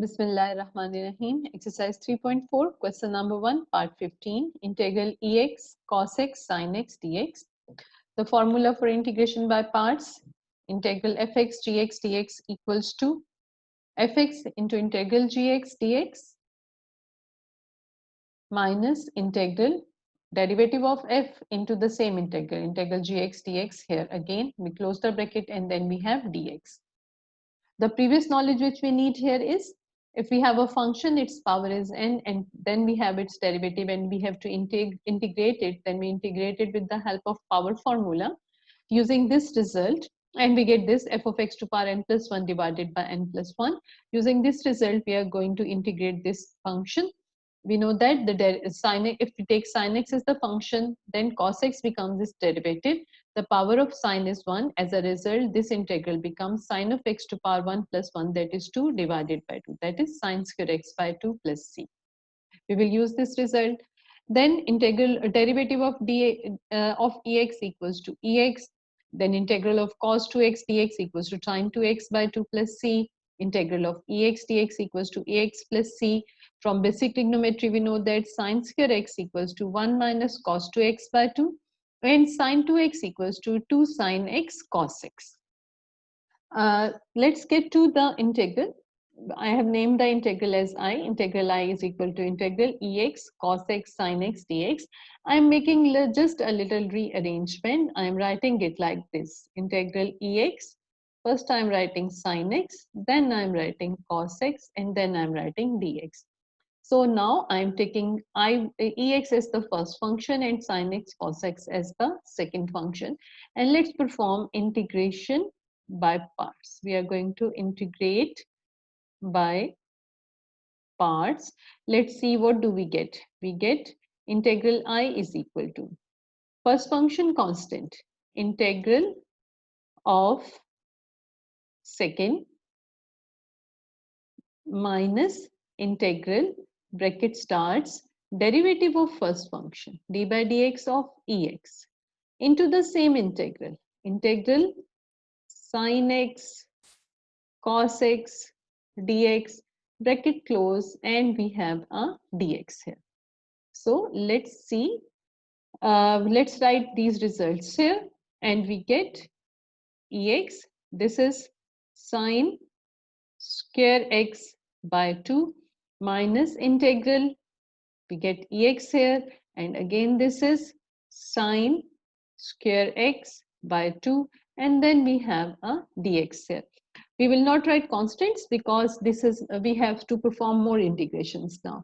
Bismillahirrahmanirrahim. Exercise 3.4, question number 1, part 15, integral Ex cos x sin x dx. The formula for integration by parts, integral fx gx dx equals to fx into integral gx dx minus integral derivative of f into the same integral, integral gx dx. Here again, we close the bracket and then we have dx. The previous knowledge which we need here is, if we have a function, its power is n, and then we have its derivative and we have to integrate it, then we integrate it with the help of power formula using this result, and we get this f of x to power n plus 1 divided by n plus 1. Using this result, we are going to integrate this function. We know that the sin, if we take sin x as the function, then cos x becomes its derivative. The power of sin is 1. As a result, this integral becomes sin of x to power 1 plus 1, that is 2 divided by 2, that is sin square x by 2 plus c. We will use this result. Then integral derivative of ex equals to ex. Then integral of cos 2x dx equals to sin 2x by 2 plus c. Integral of ex dx equals to ax plus c. From basic trigonometry, we know that sin square x equals to 1 minus cos 2x by 2, and sin 2x equals to 2 sin x cos x. Let's get to the integral. I have named the integral as I. Integral I is equal to integral ex cos x sin x dx. I am making just a little rearrangement. I am writing it like this. Integral ex. First I am writing sin x, then I am writing cos x, and then I am writing dx. So now I am taking ex as the first function and sin x cos x as the second function. And let's perform integration by parts. We are going to integrate by parts. Let's see, what do we get? We get integral I is equal to first function constant, integral of second minus integral, bracket starts, derivative of first function d by dx of ex into the same integral, integral sin x cos x dx, bracket close, and we have a dx here. So let's see, let's write these results here, and we get ex, this is sin square x by 2 minus integral, we get ex here, and again this is sin square x by 2, and then we have a dx here. We will not write constants because this is we have to perform more integrations now.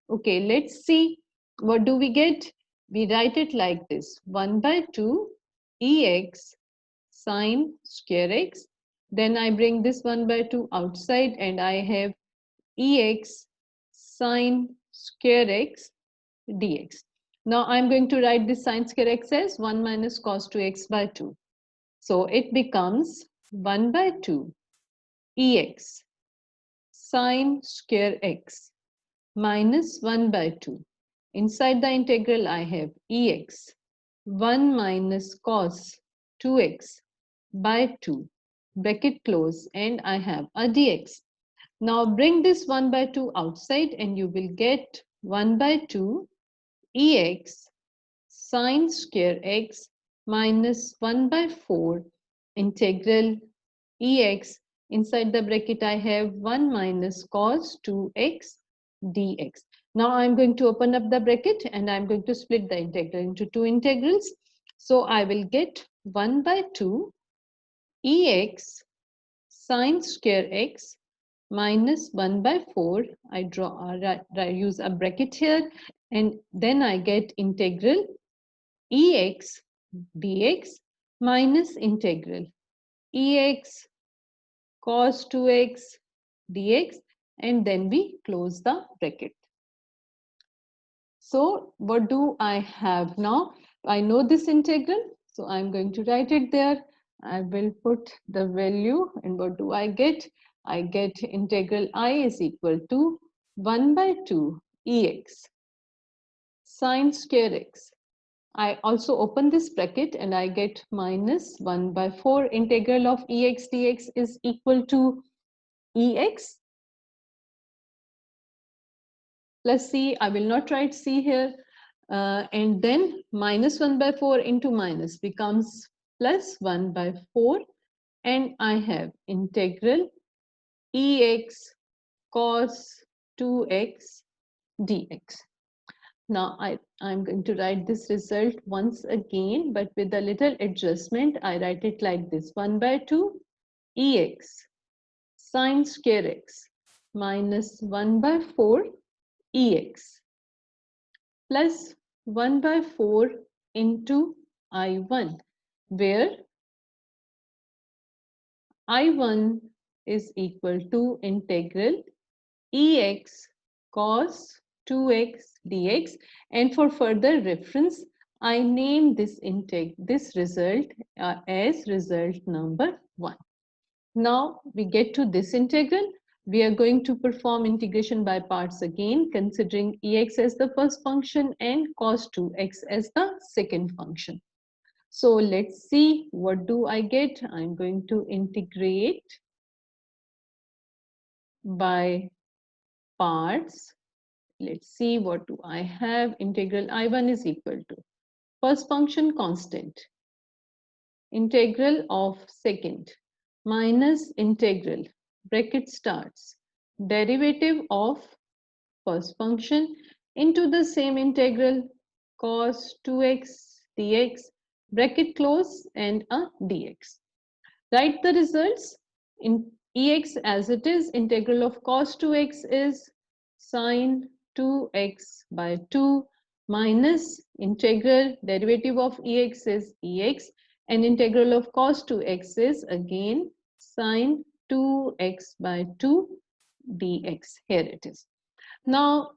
Okay, let's see, what do we get? We write it like this: 1 by 2 ex sin square x. Then I bring this 1 by 2 outside and I have ex sin square x dx. Now I'm going to write this sin square x as 1 minus cos 2x by 2. So it becomes 1 by 2 ex sin square x minus 1 by 2. Inside the integral I have ex 1 minus cos 2x by 2, bracket close, and I have a dx. Now bring this 1 by 2 outside and you will get 1 by 2 ex sin square x minus 1 by 4 integral ex. Inside the bracket I have 1 minus cos 2x dx. Now I'm going to open up the bracket and I'm going to split the integral into two integrals. So I will get 1 by 2 ex sin square x minus 1 by 4. I use a bracket here, and then I get integral ex dx minus integral ex cos 2x dx, and then we close the bracket. So what do I have now? I know this integral, so I'm going to write it there. I will put the value, and what do I get? I get integral I is equal to 1 by 2 ex sin square x. I also open this bracket and I get minus 1 by 4. Integral of ex dx is equal to ex plus c. I will not write c here. And then minus 1 by 4 into minus becomes plus 1 by 4. And I have integral ex cos 2x dx. Now I'm going to write this result once again, but with a little adjustment. I write it like this: 1 by 2 ex sine square x minus 1 by 4 ex plus 1 by 4 into I1, where I1 is equal to integral ex cos 2x dx. And for further reference, I name this result as result number 1. Now we get to this integral. We are going to perform integration by parts again, considering ex as the first function and cos 2x as the second function. So let's see, what do I get? I'm going to integrate by parts. Let's see, what do I have? Integral I1 is equal to first function constant, integral of second, minus integral, bracket starts, derivative of first function into the same integral cos 2x dx, bracket close, and a dx. Write the results in ex as it is. Integral of cos 2x is sine 2x by 2 minus integral derivative of ex is ex, and integral of cos 2x is again sine 2x by 2 dx. Here it is. Now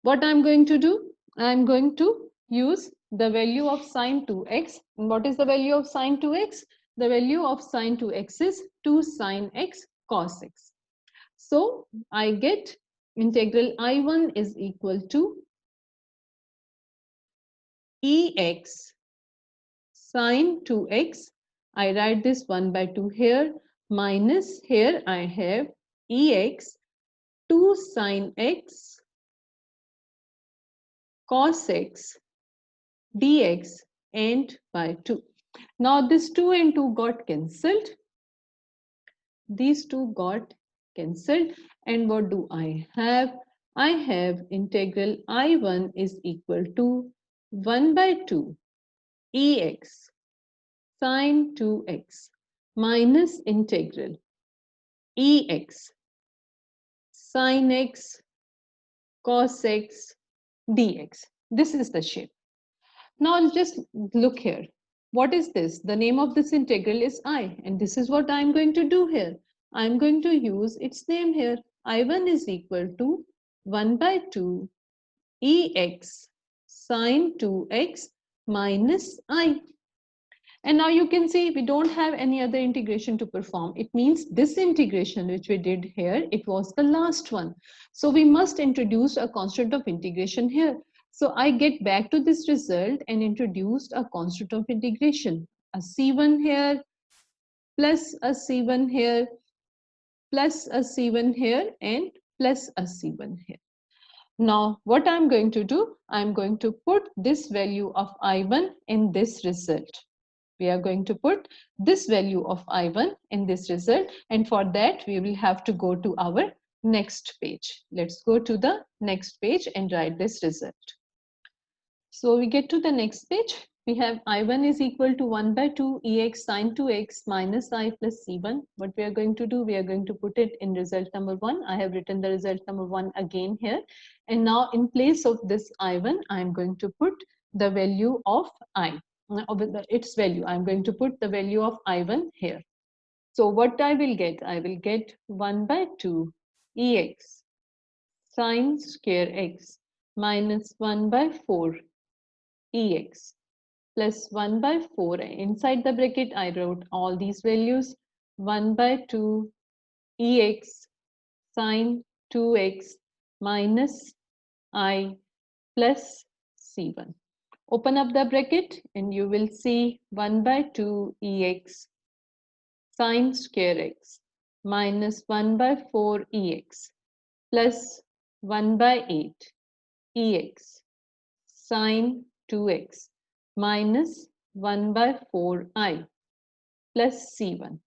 what I'm going to do, I'm going to use the value of sine 2x. And what is the value of sine 2x? The value of sine 2x is 2 sine x cos x. So I get integral I1 is equal to ex sine 2x. I write this 1 by 2 here, minus here I have ex 2 sine x cos x dx and by 2. Now this 2 and 2 got cancelled. These two got cancelled. And what do I have? I have integral I1 is equal to 1 by 2 ex sine 2x minus integral ex sine x cos x dx. This is the shape. Now just look here. What is this? The name of this integral is I, and this is what I'm going to do here. I'm going to use its name here. I1 is equal to 1 by 2 ex sine 2x minus I. And now you can see we don't have any other integration to perform. It means this integration which we did here, it was the last one. So we must introduce a constant of integration here. So I get back to this result and introduced a constant of integration. A C1 here, plus a C1 here, plus a C1 here, and plus a C1 here. Now what I'm going to do, I'm going to put this value of I1 in this result. We are going to put this value of I1 in this result, and for that we will have to go to our next page. Let's go to the next page and write this result. So we get to the next page. We have I1 is equal to 1 by 2 ex sine 2x minus I plus C1. What we are going to do, we are going to put it in result number 1. I have written the result number 1 again here. And now in place of this I1, I am going to put the value of I. Its value, I'm going to put the value of I1 here. So what I will get 1 by 2 ex sine square x minus 1 by 4 ex plus 1 by 4. Inside the bracket, I wrote all these values. 1 by 2 ex sine 2x minus I plus C1. Open up the bracket and you will see 1 by 2 ex sine square x minus 1 by 4 ex plus 1 by 8 ex sine 2x minus 1 by 4I plus C1.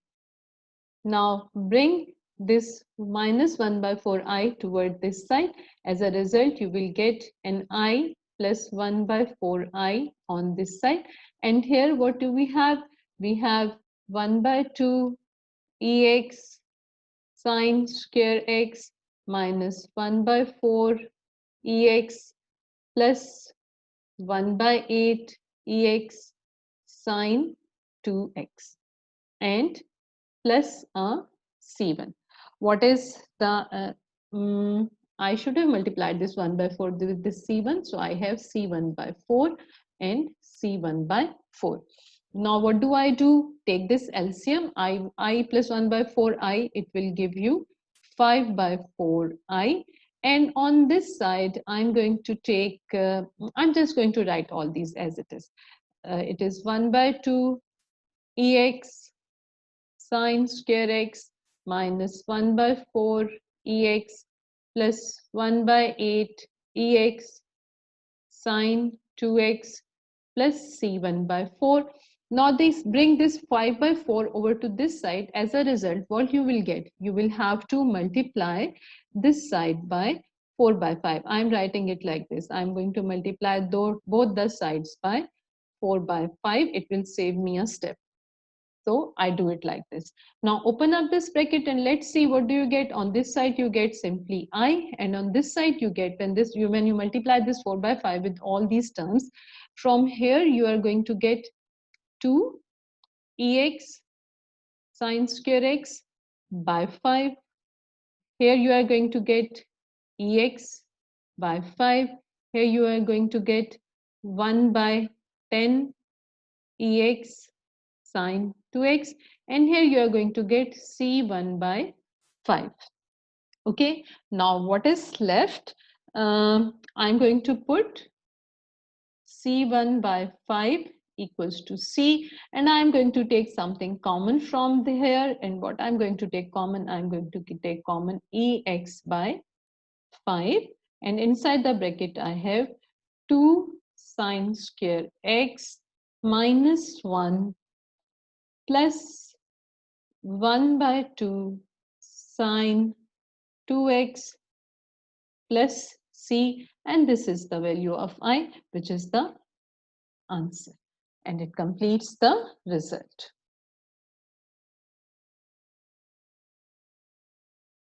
Now bring this minus 1 by 4I toward this side. As a result, you will get an I plus 1 by 4I on this side. And here what do we have? We have 1 by 2 ex sine square x minus 1 by 4 ex plus 1 by 8 ex sine 2x and plus a C1. What is the, I should have multiplied this 1 by 4 with this C1. So I have C1 by 4 and C1 by 4. Now what do I do? Take this LCM, I plus 1 by 4I, it will give you 5 by 4I. And on this side, I'm going to take, I'm just going to write all these as it is. It is 1 by 2 ex sine square x minus 1 by 4 ex plus 1 by 8 ex sine 2x plus c1 by 4. Now this bring this 5 by 4 over to this side. As a result, what you will get? You will have to multiply this side by 4 by 5. I'm writing it like this. I'm going to multiply both the sides by 4 by 5. It will save me a step. So I do it like this. Now open up this bracket and let's see what do you get. On this side you get simply I, and on this side you get, when you multiply this 4 by 5 with all these terms, from here you are going to get 2 ex sine square x by 5. Here you are going to get ex by 5. Here you are going to get 1 by 10 ex sine 2x, and here you are going to get c1 by 5. Okay, now what is left? I'm going to put c1 by 5 equals to c, and I'm going to take something common from here. And what I'm going to take common, I'm going to take common ex by 5, and inside the bracket I have 2 sine square x minus 1 plus 1 by 2 sine 2x plus c, and this is the value of I, which is the answer, and it completes the result.